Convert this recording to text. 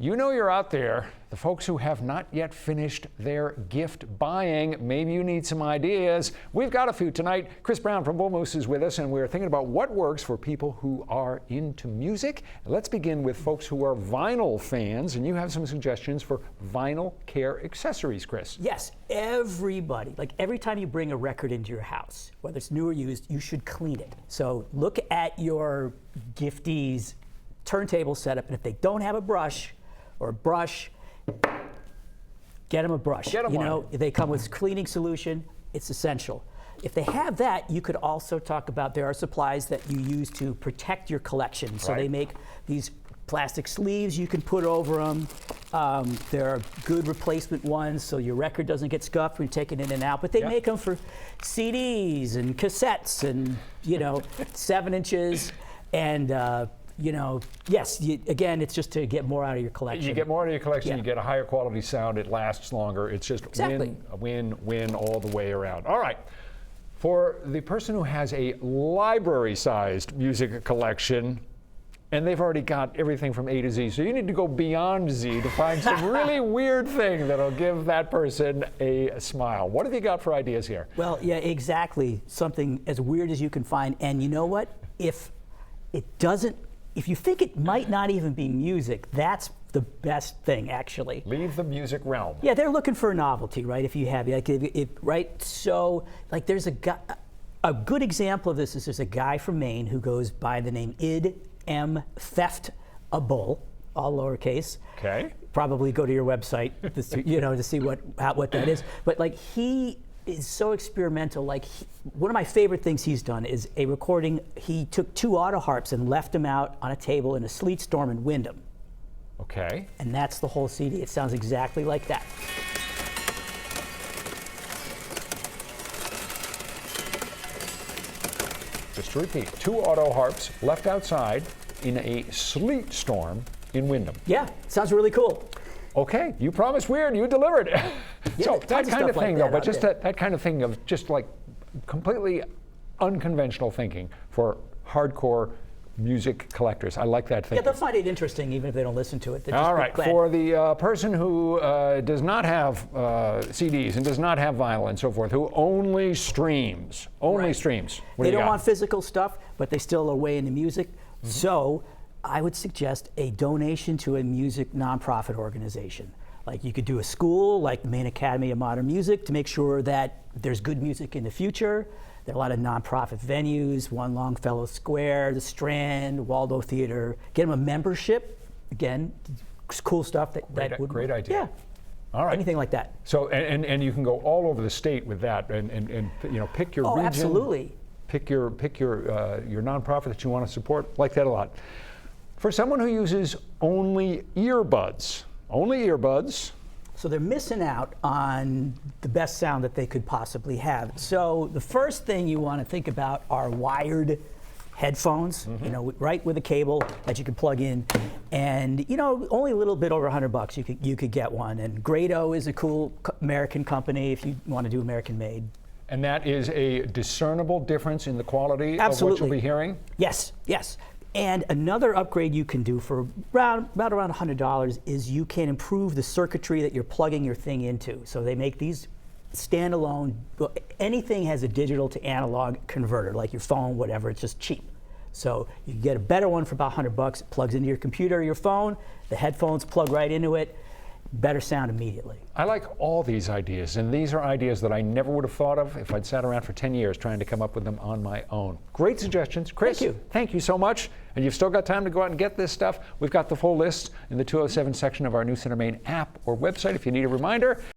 You know you're out there, the folks who have not yet finished their gift buying. Maybe you need some ideas. We've got a few tonight. Chris Brown from Bull Moose is with us, and we're thinking about what works for people who are into music. Let's begin with folks who are vinyl fans, and you have some suggestions for vinyl care accessories, Chris. Yes, everybody, like every time you bring a record into your house, whether it's new or used, you should clean it. So look at your giftees' turntable setup, and if they don't have a brush, get them a brush. Get them one. They come with cleaning solution. It's essential. If they have that, you could also talk about there are supplies that you use to protect your collection. So they make these plastic sleeves you can put over them. There are good replacement ones so your record doesn't get scuffed when you're taking it in and out. But they make them for CDs and cassettes and 7 inches and. Again, it's just to get more out of your collection. You get more out of your collection, you get a higher quality sound, it lasts longer. It's just win all the way around. All right. For the person who has a library-sized music collection, and they've already got everything from A to Z, so you need to go beyond Z to find some really weird thing that'll give that person a smile. What have you got for ideas here? Well, yeah, exactly. Something as weird as you can find. And you know what? If you think it might not even be music, that's the best thing, actually. Leave the music realm. Yeah, they're looking for a novelty, right? If you have, right? So, there's a good example of this is there's a guy from Maine who goes by the name Id M. Theft a Bull, all lowercase. Okay. Probably Probably go to your website, to see what that is. But he is so experimental. One of my favorite things he's done is a recording. He took 2 autoharps and left them out on a table in a sleet storm in Wyndham. Okay. And that's the whole CD. It sounds exactly like that. Just to repeat, 2 autoharps left outside in a sleet storm in Wyndham. Yeah, sounds really cool. Okay, you promised weird, you delivered. So that kind of thing, though, but just that kind of thing of just completely unconventional thinking for hardcore music collectors. I like that thinking. Yeah, they'll find it interesting even if they don't listen to it. All right, for the person who does not have CDs and does not have vinyl and so forth, who only streams, streams. They don't want physical stuff, but they still are way into music. Mm-hmm. So I would suggest a donation to a music nonprofit organization. You could do a school like the Maine Academy of Modern Music to make sure that there's good music in the future. There are a lot of nonprofit venues, One Longfellow Square, The Strand, Waldo Theater. Get them a membership. Again, cool stuff that would. Great idea. Yeah. All right. Anything like that. So and you can go all over the state with that and pick your region. Absolutely. Pick your nonprofit that you want to support. Like that a lot. For someone who uses only earbuds. So they're missing out on the best sound that they could possibly have. So the first thing you want to think about are wired headphones, right with a cable that you can plug in. And only a little bit over $100 you could get one. And Grado is a cool American company if you want to do American made. And that is a discernible difference in the quality of what you'll be hearing? Yes. And another upgrade you can do for around $100 is you can improve the circuitry that you're plugging your thing into. So they make these standalone, anything has a digital to analog converter, like your phone, whatever, it's just cheap. So you can get a better one for about $100. It plugs into your computer or your phone, the headphones plug right into it, better sound immediately. I like all these ideas, and these are ideas that I never would have thought of if I'd sat around for 10 years trying to come up with them on my own. Great suggestions. Chris, thank you so much. And you've still got time to go out and get this stuff. We've got the full list in the 207 section of our New Center Maine app or website if you need a reminder.